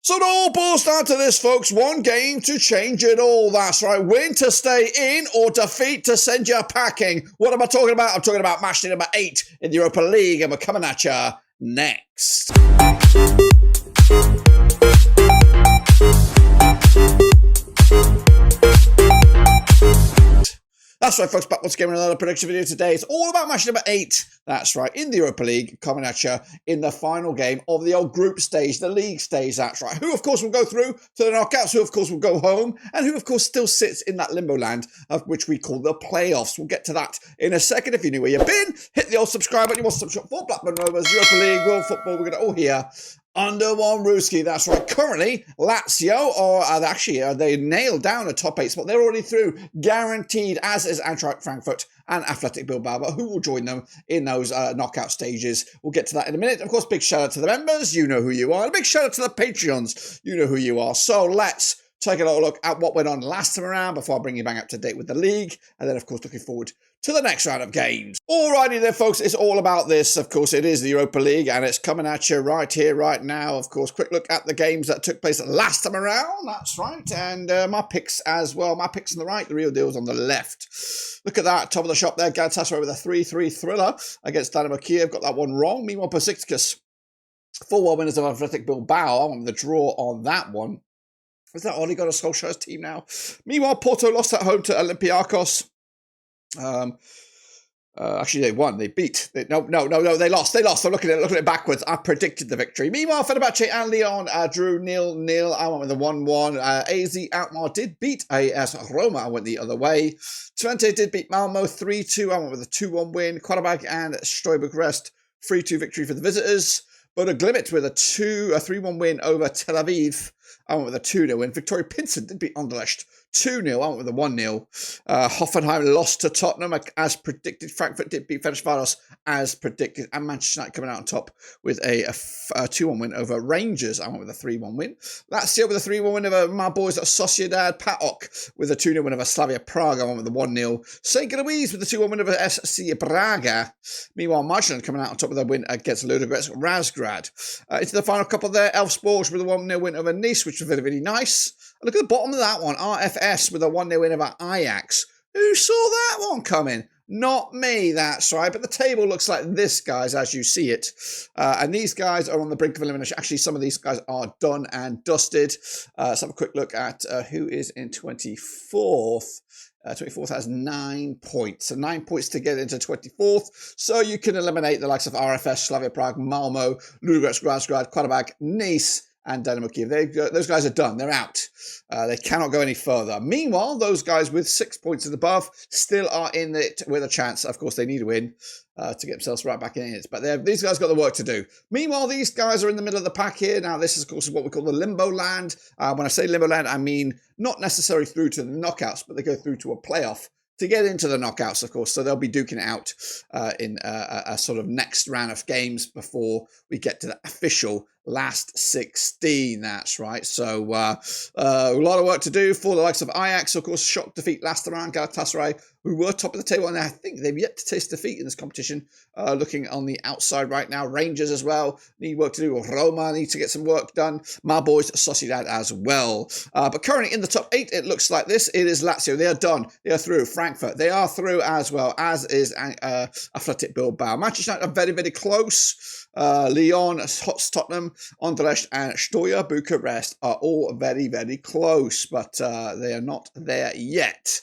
So it all boils down to this, folks. One game to change it all. That's right. Win to stay in or defeat to send you packing. What am I talking about? I'm talking about match day number 8 in the Europa League, and we're coming at you next. That's right, folks, back once again with another prediction video today. It's all about match number 8. That's right, in the Europa League, coming at you in the final game of the old group stage, the league stage, that's right. Who, of course, will go through to the knockouts, who, of course, will go home, and who, of course, still sits in that limbo land of which we call the playoffs. We'll get to that in a second. If you knew where you've been, hit the old subscribe button. You want to subscribe for Blackburn Rovers, Europa League, World Football. We're going to all hear under one Ruski, that's right. Currently, Lazio, they nailed down a top 8 spot. They're already through, guaranteed, as is Eintracht Frankfurt and Athletic Bilbao. But who will join them in those knockout stages? We'll get to that in a minute. Of course, big shout out to the members. You know who you are. And a big shout out to the Patreons. You know who you are. So let's take a little look at what went on last time around before I bring you back up to date with the league. And then, of course, looking forward to the next round of games. Alrighty then, folks, it's all about this. Of course, it is the Europa League, and it's coming at you right here, right now. Of course, quick look at the games that took place last time around. That's right, and my picks as well. My picks on the right, the real deal's on the left. Look at that, top of the shop there. Galatasaray with a 3-3 thriller against Dynamo Kiev. Got that one wrong. Meanwhile, Besiktas, 4-1 winners of Athletic Bilbao. I want the draw on that one. Is that Oli got a Solskjaer's team now? Meanwhile, Porto lost at home to Olympiacos. Actually, they won. They beat. No, they lost. I'm looking at it backwards. I predicted the victory. Meanwhile, Fenerbahce and Lyon drew 0-0. I went with the 1-1. AZ Alkmaar did beat AS Roma. I went the other way. Twente did beat Malmo 3-2. I went with a 2-1 win. Qarabag and Steaua Bucharest 3-2 victory for the visitors. Bodo Glimt with a 3-1 win over Tel Aviv. I went with a 2-0 win. Victoria Pilsen did beat Anderlecht 2-0. I went with a 1-0. Hoffenheim lost to Tottenham as predicted. Frankfurt did beat Ferencváros as predicted. And Manchester United coming out on top with a 2-1 win over Rangers. I went with a 3-1 win. Lazio with a 3-1 win over my boys at Sociedad. PAOK with a 2-0 win over Slavia Prague. I went with the 1-0. St. Gilloise with a 2-1 win over SC Braga. Meanwhile, Marchand coming out on top with a win against Ludogorets Razgrad. Into the final couple there, Elfsborg with a 1-0 win over Nice, which was very, very nice. Look at the bottom of that one. RFS with a 1-0 win over Ajax. Who saw that one coming? Not me, that's right. But the table looks like this, guys, as you see it. And these guys are on the brink of elimination. Actually, some of these guys are done and dusted. Let's have a quick look at who is in 24th. 24th has 9 points. So 9 points to get into 24th. So you can eliminate the likes of RFS, Slavia Prague, Malmo, Ludogorets Razgrad, Qarabag, Nice, and Dynamo Kiev. Those guys are done. They're out. They cannot go any further. Meanwhile, those guys with 6 points and above still are in it with a chance. Of course, they need a win to get themselves right back in it. But these guys got the work to do. Meanwhile, these guys are in the middle of the pack here. Now, this is, of course, what we call the limbo land. When I say limbo land, I mean not necessarily through to the knockouts, but they go through to a playoff to get into the knockouts, of course. So they'll be duking it out in a sort of next round of games before we get to the official last 16. That's right. So a lot of work to do for the likes of Ajax. Of course, shock defeat last round. Galatasaray, who were top of the table, and I think they've yet to taste defeat in this competition. Looking on the outside right now, Rangers as well need work to do. Roma need to get some work done. My boys, Sociedad as well. But currently in the top 8, it looks like this. It is Lazio. They are done. They are through. Frankfurt, they are through as well, as is Athletic Bilbao. Manchester United are very, very close. Lyon, Tottenham, Anderlecht and Steaua Bucharest are all very, very close, but they are not there yet.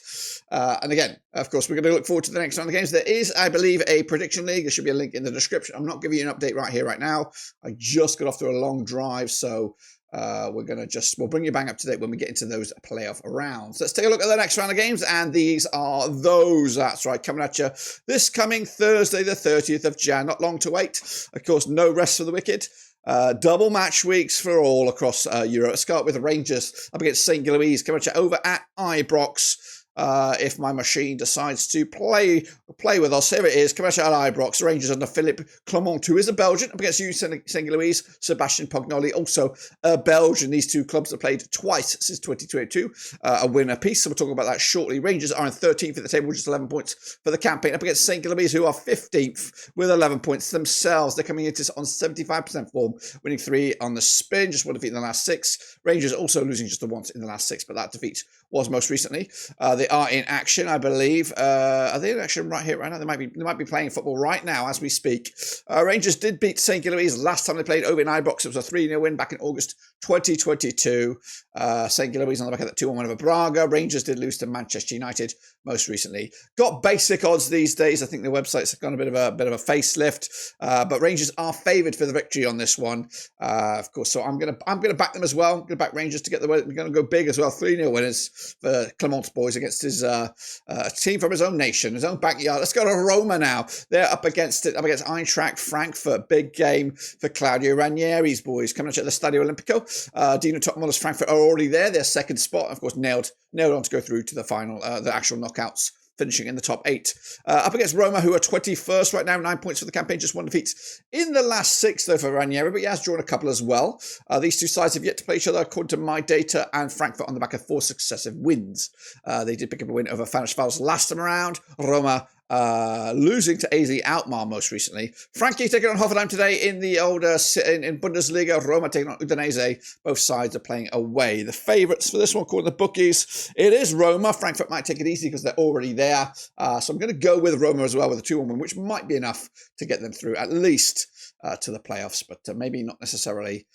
And again, of course, we're going to look forward to the next round of games. There is, I believe, a prediction league. There should be a link in the description. I'm not giving you an update right here, right now. I just got off to a long drive, so we'll bring you back up to date when we get into those playoff rounds. Let's take a look at the next round of games, and these are those. That's right, coming at you this coming Thursday, the 30th of Jan. Not long to wait. Of course, no rest for the wicked. Double match weeks for all across Europe. Let's start with Rangers up against St. Gilloise. Coming at you over at Ibrox. if my machine decides to play with us. Here it is, coming out at Ibrox. Rangers under Philippe Clement, who is a Belgian, up against you, St. Louis, Sebastian Pognoli, also a Belgian. These two clubs have played twice since 2022, a win apiece. So we'll talk about that shortly. Rangers are in 13th at the table, just 11 points for the campaign, up against St. Louis, who are 15th with 11 points themselves. They're coming into this on 75% form, winning 3 on the spin, just one defeat in the last 6. Rangers also losing just the once in the last 6, but that defeat was most recently. They are in action, I believe. Are they in action right here, right now? They might be playing football right now as we speak. Rangers did beat St. Louis last time they played over in Ibrox. It was a 3-0 win back in August 2022. St. Louis on the back of that 2-1 win over Braga. Rangers did lose to Manchester United most recently. Got basic odds these days. I think the website's got a bit of a facelift, but Rangers are favoured for the victory on this one, of course. So I'm gonna back them as well. I'm gonna back Rangers to get the win. We're gonna go big as well. 3-0 winners for Clement's boys against his team from his own nation, his own backyard. Let's go to Roma now. They're up against Eintracht Frankfurt. Big game for Claudio Ranieri's boys coming out at the Stadio Olimpico. Dino Topmoller's Frankfurt are already there. Their second spot, of course, nailed on to go through to the final, the actual knockouts, finishing in the top 8. Up against Roma, who are 21st right now, 9 points for the campaign, just 1 defeat in the last 6, though, for Ranieri, but he has drawn a couple as well. These two sides have yet to play each other, according to my data, and Frankfurt on the back of 4 successive wins. They did pick up a win over Fenerbahce last time around. Roma losing to AZ Alkmaar most recently. Frankie taking on Hoffenheim today in the older in Bundesliga. Roma taking on Udinese. Both sides are playing away. The favourites for this one, according to the bookies, it is Roma. Frankfurt might take it easy because they're already there. So I'm going to go with Roma as well with a 2-1 win, which might be enough to get them through at least to the playoffs, but maybe not necessarily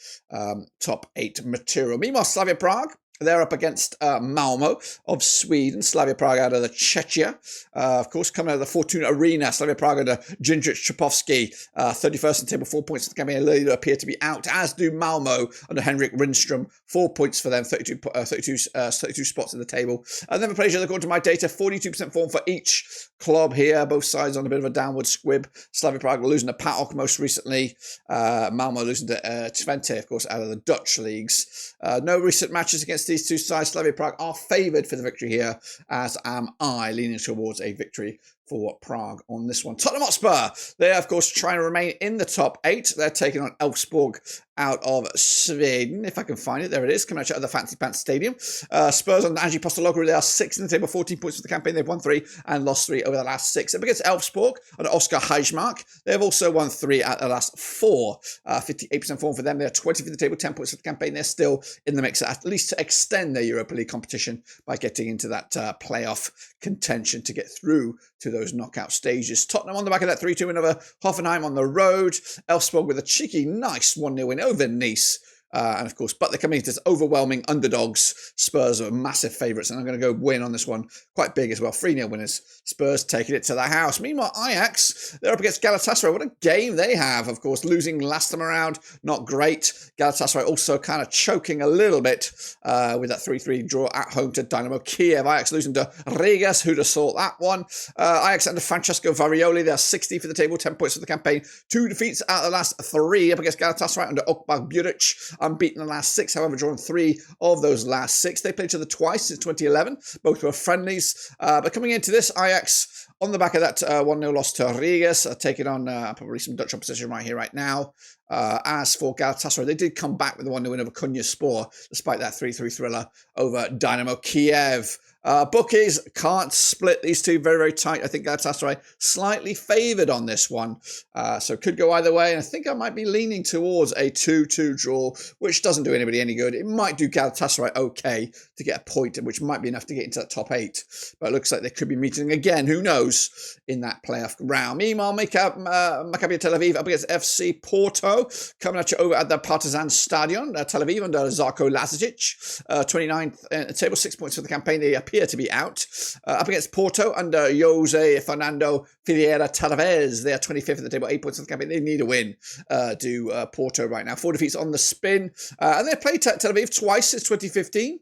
top 8 material. Meanwhile, Slavia Prague, they're up against Malmo of Sweden. Slavia Prague out of the Czechia. Of course, coming out of the Fortuna Arena. Slavia Prague under Jindřich Chapovsky. 31st in the table, 4 points for the campaign. Leader appear to be out, as do Malmo under Henrik Rindström. 4 points for them, 32 spots in the table. And then for players, according to my data, 42% form for each club here. Both sides on a bit of a downward squib. Slavia Prague losing to PAOK most recently. Malmo losing to Twente, of course, out of the Dutch leagues. No recent matches against these two sides. Slavia Prague are favoured for the victory here, as am I, leaning towards a victory for Prague on this one. Tottenham Hotspur, they're of course trying to remain in the top 8. They're taking on Elfsborg out of Sweden. If I can find it, there it is, coming out of the Fancy Pants Stadium. Spurs on Ange Postecoglou, they are 6th in the table, 14 points for the campaign. They've won 3 and lost 3 over the last 6. Up against Elfsborg under Oscar Heijmark, they've also won 3 out of the last 4. 58% form for them. They're 20th in the table, 10 points for the campaign. They're still in the mix, at least to extend their Europa League competition by getting into that playoff contention to get through to those knockout stages. Tottenham on the back of that 3-2 win over Hoffenheim on the road. Elfsborg with a cheeky, nice 1-0 win over Nice. And of course, but they're coming into this overwhelming underdogs. Spurs are massive favourites, and I'm going to go win on this one quite big as well. 3-0 winners. Spurs taking it to the house. Meanwhile, Ajax, they're up against Galatasaray. What a game they have, of course. Losing last time around, not great. Galatasaray also kind of choking a little bit with that 3-3 draw at home to Dynamo Kiev. Ajax losing to Rigas. Who'd have thought that one? Ajax under Francesco Varioli. They're 60 for the table, 10 points for the campaign. 2 defeats out of the last 3 up against Galatasaray under Okbar Buric. Unbeaten in the last 6, however, drawn 3 of those last 6. They played each other twice since 2011. Both were friendlies. But coming into this, Ajax, on the back of that 1-0 loss to Rigas, taking on probably some Dutch opposition right here, right now. As for Galatasaray, they did come back with the 1-0 win over Konyaspor, despite that 3-3 thriller over Dynamo Kiev. Bookies can't split these two, very, very tight. I think Galatasaray slightly favoured on this one. So could go either way. And I think I might be leaning towards a 2-2 draw, which doesn't do anybody any good. It might do Galatasaray okay to get a point, which might be enough to get into that top 8. But it looks like they could be meeting again, who knows, in that playoff round. Meanwhile, Maccabi Tel Aviv up against FC Porto, coming at you over at the Partizan Stadion. Tel Aviv under Zarko Lazic, 29th table, 6 points for the campaign. They appear to be out. Up against Porto under Jose Fernando Filiera Tavares. They are 25th at the table, 8 points for the campaign. They need a win, do Porto right now. 4 defeats on the spin. And they've played Tel Aviv twice since 2015.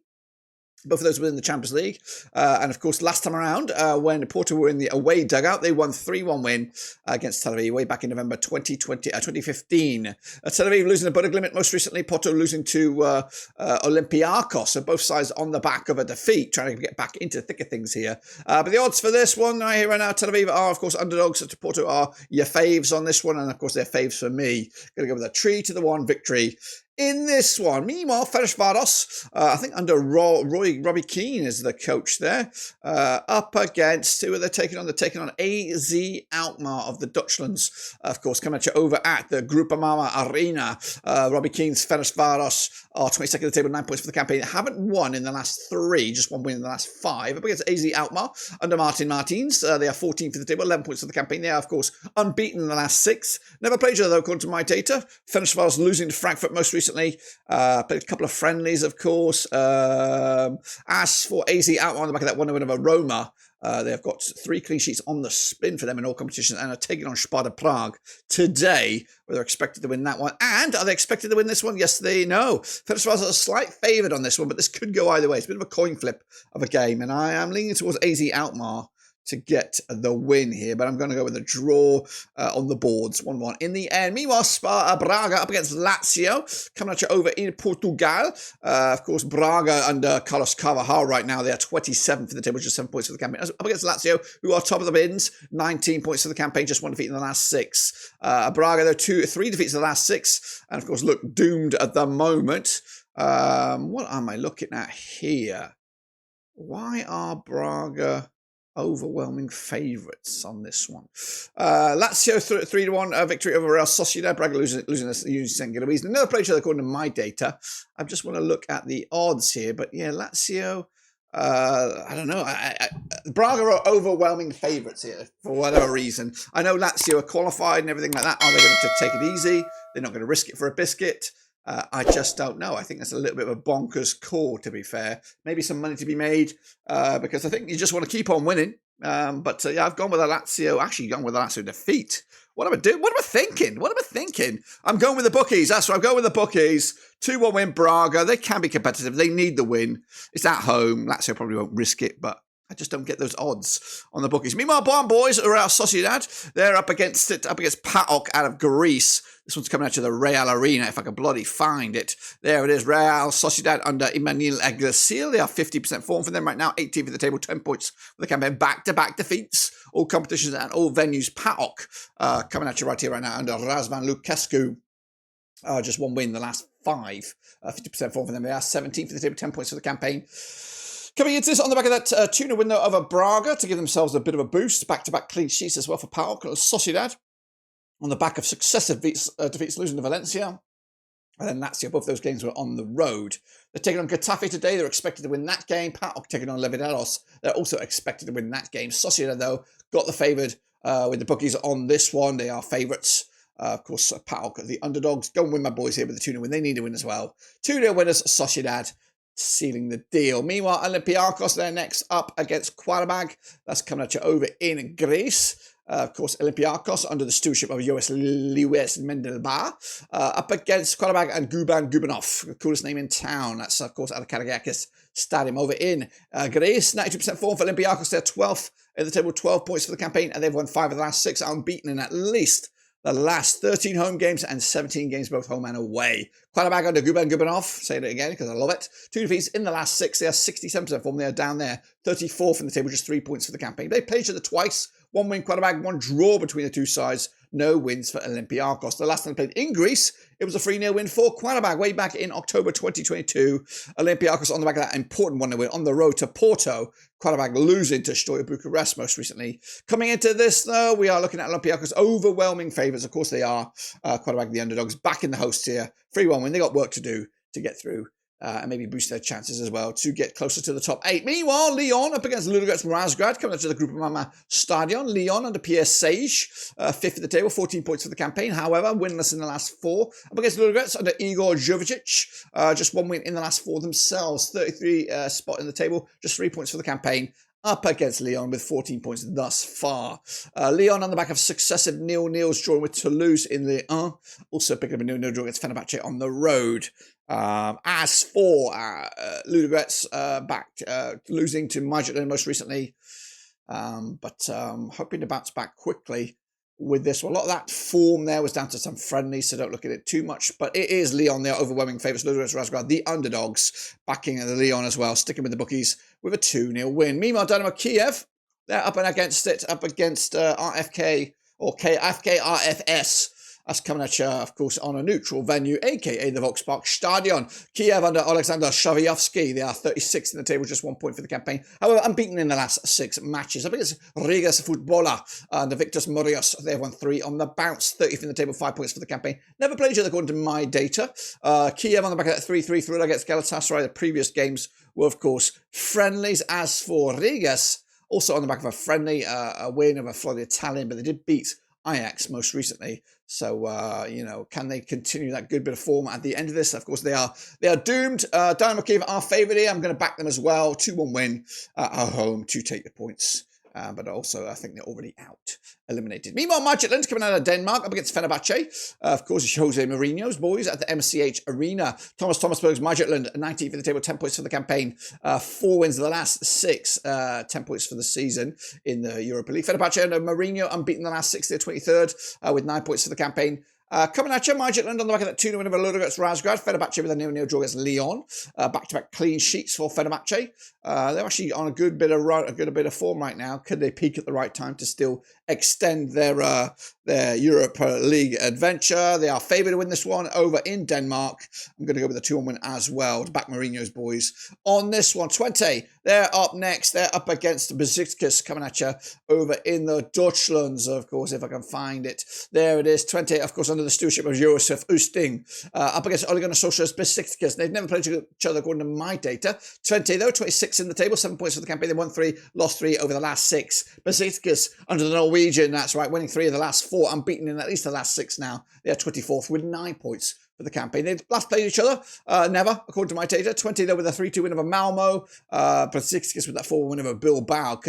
Both of those were in the Champions League. And of course, last time around, when Porto were in the away dugout, they won 3-1 win against Tel Aviv way back in November 2015. Tel Aviv losing to Bodo most recently, Porto losing to Olympiacos. So both sides on the back of a defeat, trying to get back into the thick of things here. But the odds for this one right here right now, Tel Aviv are, of course, underdogs. So Porto are your faves on this one. And of course, they're faves for me. Going to go with a 3-1 victory in this one. Meanwhile, Ferencváros, I think under Robbie Keane is the coach there, up against, who are they taking on? They're taking on AZ Alkmaar of the Dutchlands, of course, coming at you over at the Groupama Arena. Robbie Keane's Ferencváros are 22nd of the table, 9 points for the campaign. They haven't won in the last 3, just one win in the last 5. Up against AZ Alkmaar under Martin Martins. They are 14th for the table, 11 points for the campaign. They are, of course, unbeaten in the last 6. Never played each other, though, according to my data. Ferencváros losing to Frankfurt most recently. Played a couple of friendlies, of course. As for AZ Alkmaar on the back of that 1-win over Roma, they have got 3 clean sheets on the spin for them in all competitions and are taking on Sparta Prague today, where they're expected to win that one. And are they expected to win this one? Yes, they know. Ferencváros are a slight favoured on this one, but this could go either way. It's a bit of a coin flip of a game, and I am leaning towards AZ Alkmaar to get the win here, but I'm going to go with a draw on the boards, 1-1 in the end. Meanwhile, Sparta Braga up against Lazio, coming at you over in Portugal. Of course, Braga under Carlos Carvajal right now, they are 27th for the table, just 7 points for the campaign. Up against Lazio, who are top of the bins, 19 points for the campaign, just 1 defeat in the last 6. Braga, though, 3 defeats in the last 6, and of course, look doomed at the moment. What am I looking at here? Why are Braga overwhelming favourites on this one? Lazio 3-1 victory over Real Sociedad. Braga losing this St. Gilles. Another play according to my data. I just want to look at the odds here, but yeah, Lazio. I don't know. Braga are overwhelming favourites here for whatever reason. I know Lazio are qualified and everything like that. Are they going to take it easy? They're not going to risk it for a biscuit. I just don't know. I think that's a little bit of a bonkers call, to be fair. Maybe some money to be made because I think you just want to keep on winning. But yeah, I've gone with a Lazio. Actually, gone with a Lazio defeat. What am I doing? What am I thinking? What am I thinking? I'm going with the bookies. That's right. I'm going with the bookies. 2-1 win Braga. They can be competitive. They need the win. It's at home. Lazio probably won't risk it, but I just don't get those odds on the bookies. Meanwhile, Barn Boys are Real Sociedad. They're up against PAOK out of Greece. This one's coming out to the Real Arena, if I can bloody find it. There it is, Real Sociedad under Emmanuel Alguacil. They are 50% form for them right now, 18th for the table, 10 points for the campaign. Back-to-back defeats, all competitions and all venues. PAOK coming at you right here, right now, under Razvan Lucescu. Just 1 win the last 5, 50% form for them. They are 17th for the table, 10 points for the campaign. Coming into this on the back of that 2-0 win though over Braga to give themselves a bit of a boost. Back-to-back clean sheets as well for PAOK. Sociedad on the back of successive defeats, losing to Valencia. And then Lazio, both those games were on the road. They're taking on Getafe today. They're expected to win that game. PAOK taking on Levidados. They're also expected to win that game. Sociedad, though, got the favoured with the bookies on this one. They are favourites. Of course, PAOK, the underdogs. Go and win my boys here with the 2-0 win. They need to win as well. 2-0 winners, Sociedad sealing the deal. Meanwhile, Olympiacos, they're next up against Qarabag. That's coming at you over in Greece. Of course, Olympiacos under the stewardship of Lewis Mendelbar. Up against Qarabag and Guban Gubanov, the coolest name in town. That's, of course, at the Karagiakis Stadium over in Greece. 92% form for Olympiacos. They're 12th in the table, 12 points for the campaign, and they've won 5 of the last 6, unbeaten in at least the last 13 home games and 17 games both home and away. Qarabag under Guban Gubanov, say it again because I love it. 2 defeats in the last 6. They are 67% form. They are down there, 34th in the table, just 3 points for the campaign. They played each other twice. 1 win Qarabag, 1 draw between the two sides. No wins for Olympiacos. The last time they played in Greece, it was a 3-0 win for Qarabag way back in October 2022. Olympiacos on the back of that important 1-0 win on the road to Porto. Qarabag losing to Steaua Bucharest most recently. Coming into this, though, we are looking at Olympiacos overwhelming favourites. Of course they are. Qarabag, the underdogs, back in the host here. 3-1 win. They got work to do to get through. And maybe boost their chances as well to get closer to the top 8. Meanwhile, Lyon up against Ludogorets Razgrad, coming up to the Groupama Stadion. Lyon under Pierre Sage, 5th at the table, 14 points for the campaign. However, winless in the last 4. Up against Ludogorets under Igor Jovicic, just 1 win in the last 4 themselves. 33 spot in the table, just 3 points for the campaign. Up against Lyon with 14 points thus far. Lyon on the back of successive 0-0s drawing with Toulouse in Ligue 1. Also picking up a 0-0 draw against Fenerbahce on the road. As for Ludogorets, back losing to Midtjylland most recently, but hoping to bounce back quickly with this one. A lot of that form there was down to some friendlies, so don't look at it too much. But it is Lyon, their overwhelming favourites. Ludogorets Razgrad, the underdogs, backing the Lyon as well, sticking with the bookies with a 2-0 win. Meanwhile, Dynamo Kiev, they're up against RFK or KFK RFS. That's coming at you, of course, on a neutral venue, aka the Volkspark Stadion. Kiev under Alexander Shavyovsky. They are 36th in the table, just 1 point for the campaign. However, unbeaten in the last 6 matches. I think it's Rigas Futbola and the Victus Morios. They've won 3 on the bounce, 30th in the table, 5 points for the campaign. Never played each other according to my data. Kiev on the back of that 3-3 through against Galatasaray. The previous games were, of course, friendlies. As for Rigas, also on the back of a friendly, a win over Florida Italian, but they did beat Ajax most recently. So, can they continue that good bit of form at the end of this? Of course, they are doomed. Dynamo Kiev are favoured here. I'm going to back them as well. 2-1 win at home to take the points. But also, I think they're already out, eliminated. Meanwhile, Midtjylland coming out of Denmark up against Fenerbahce. Of course, it's Jose Mourinho's boys at the MCH Arena. Thomas Thomasberg's Midtjylland, 19th in the table, 10 points for the campaign. 4 wins of the last 6, 10 points for the season in the Europa League. Fenerbahce under Mourinho, unbeaten the last 6, they're 23rd with 9 points for the campaign. Coming at you, Midtjylland on the back of that 2-0 win over Ludogorets Razgrad. Fenerbahce with a 0-0 draw against Lyon. Back-to-back clean sheets for Fenerbahce. They're actually on a good bit of form right now. Could they peak at the right time to still extend their Europa League adventure? They are favoured to win this one over in Denmark. I'm going to go with a 2-1 win as well to back Mourinho's boys on this one. Twente, they're up next. They're up against Besiktas coming at you over in the Deutschlands, of course, if I can find it. There it is. Twente, of course, under the stewardship of Josef Oosting, up against Ole Gunnar Solskjaer's Besiktas. They've never played each other according to my data. Twente, though, 26 in the table, 7 points for the campaign. They won 3, lost 3 over the last 6. Besiktas under the Norwegian, that's right, winning 3 of the last 4, unbeaten in at least the last 6 now. They are 24th with 9 points for the campaign. They've last played each other, never, according to my data. Twente, though, with a 3-2 win over Malmo. Besiktas with that 4-1 win over Bilbao.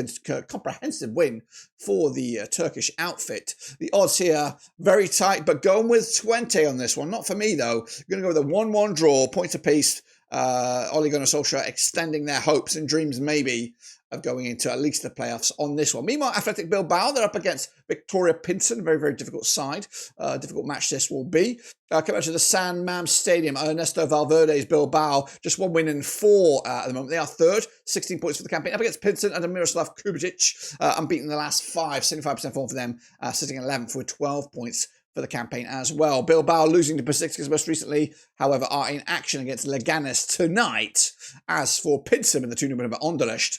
Comprehensive win for the Turkish outfit. The odds here, very tight, but going with Twente on this one. Not for me, though. Going to go with a 1-1 draw, points apiece. Ole Gunnar Solskjaer extending their hopes and dreams, maybe, of going into at least the playoffs on this one. Meanwhile, Athletic Bilbao, they're up against Victoria Pinson. Very, very difficult side. Difficult match this will be. Coming out to the San Mamés Stadium, Ernesto Valverde's Bilbao, just 1 win and 4 at the moment. They are 3rd, 16 points for the campaign. Up against Pinson under Miroslav Kubic, unbeaten in the last 5, 75% form for them, sitting 11th with 12 points for the campaign as well. Bilbao losing to Besiktas most recently, however, are in action against Leganes tonight. As for Pinson in the 2-0 win over Anderlecht,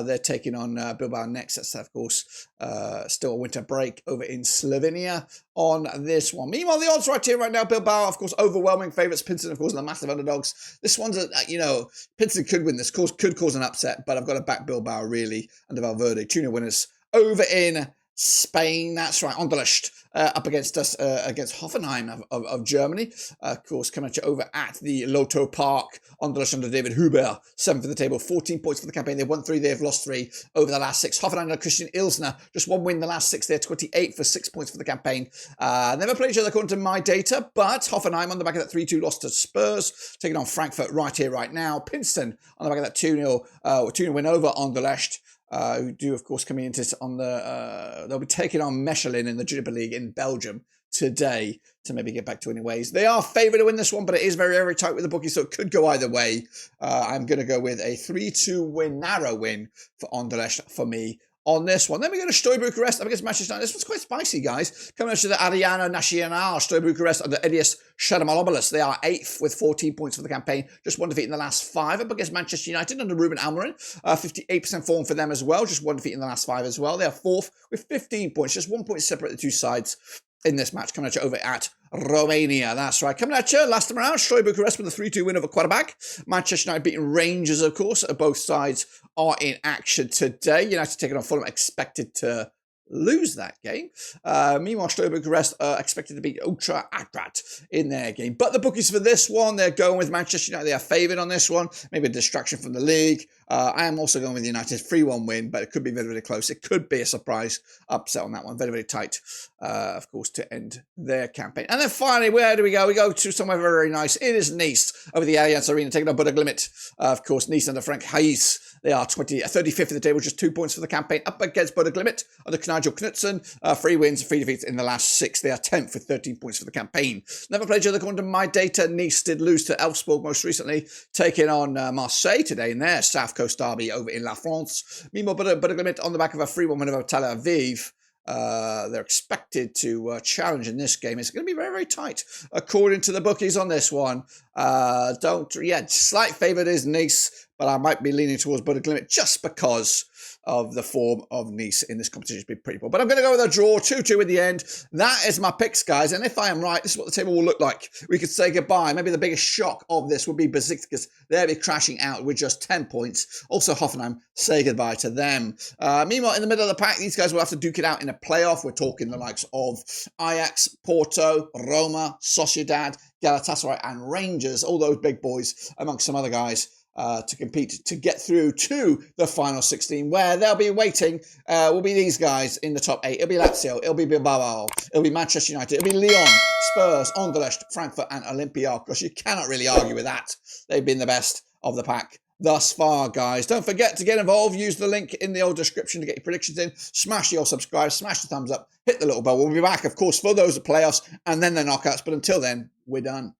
they're taking on Bilbao next. That's, of course, still a winter break over in Slovenia on this one. Meanwhile, the odds right here, right now, Bilbao, of course, overwhelming favourites. Pinson, of course, are the massive underdogs. This one's, Pinson could win this, could cause an upset, but I've got to back Bilbao, really, under Valverde. 2-0 winners over in Spain. That's right, Anderlecht up against us, against Hoffenheim of Germany. Of course, coming at you over at the Lotto Park. Anderlecht under David Huber, 7th for the table, 14 points for the campaign. They've won 3, they've lost 3 over the last 6. Hoffenheim under Christian Ilsner, just 1 win in the last 6. They're 28 for 6 points for the campaign. Never played each other according to my data, but Hoffenheim on the back of that 3-2 loss to Spurs, taking on Frankfurt right here, right now. Pinson on the back of that 2-0 win over Anderlecht. Who do, of course, coming into this on the... they'll be taking on Mechelen in the Europa League in Belgium today to maybe get back to winning ways. They are favoured to win this one, but it is very, very tight with the bookie, so it could go either way. I'm going to go with a 3-2 win, narrow win for Anderlecht for me on this one. Then we go to Steaua Bucharest up against Manchester United. This one's quite spicy, guys. Coming up to the Ariano Nacional, Steaua Bucharest under Edius Sharamalopoulos. They are 8th with 14 points for the campaign. Just 1 defeat in the last 5 up against Manchester United under Ruben Amorim. 58% form for them as well. Just 1 defeat in the last 5 as well. They are 4th with 15 points. Just 1 point separate the two sides in this match. Coming at you over at Romania. That's right. Coming at you last time around, Steaua Bucharest with a 3-2 win over Quarterback. Manchester United beating Rangers, of course. Both sides are in action today. United taking on Fulham, expected to lose that game. Meanwhile, Steaua Bucharest expected to beat Ultra Akrat in their game. But the bookies for this one, they're going with Manchester United. They are favoured on this one. Maybe a distraction from the league. I am also going with United 3-1 win, but it could be very, very close. It could be a surprise upset on that one. Very, very tight, of course, to end their campaign. And then finally, where do we go? We go to somewhere very, very nice. It is Nice over the Allianz Arena, taking on Limit. Of course, Nice under Frank Hayes. They are 35th in the table, just 2 points for the campaign. Up against Limit under Nigel Knutson. 3 wins, 3 defeats in the last 6. They are 10th with 13 points for the campaign. Never played each other according to my data. Nice did lose to Elfsborg most recently, taking on Marseille today in their South Coast derby over in La France. Meanwhile, Limit on the back of a 3-1 win over Tel Aviv. They're expected to challenge in this game. It's going to be very, very tight, according to the bookies on this one. Slight favourite is Nice, but I might be leaning towards Limit just because of the form of Nice in this competition. It's been pretty poor. But I'm going to go with a draw, 2-2 in the end. That is my picks, guys. And if I am right, this is what the table will look like. We could say goodbye. Maybe the biggest shock of this would be Besiktas. They'll be crashing out with just 10 points. Also, Hoffenheim, say goodbye to them. Meanwhile, in the middle of the pack, these guys will have to duke it out in a playoff. We're talking the likes of Ajax, Porto, Roma, Sociedad, Galatasaray, and Rangers. All those big boys, amongst some other guys, to compete to get through to the final 16, where they'll be waiting. Will be these guys in the top 8. It'll be Lazio, it'll be Bilbao, it'll be Manchester United, it'll be Lyon, Spurs, Anderlecht, Frankfurt, and Olympiacos. You cannot really argue with that. They've been the best of the pack thus far, guys. Don't forget to get involved. Use the link in the old description to get your predictions in. Smash your subscribe, smash the thumbs up, hit the little bell. We'll be back, of course, for those playoffs and then the knockouts. But until then, we're done.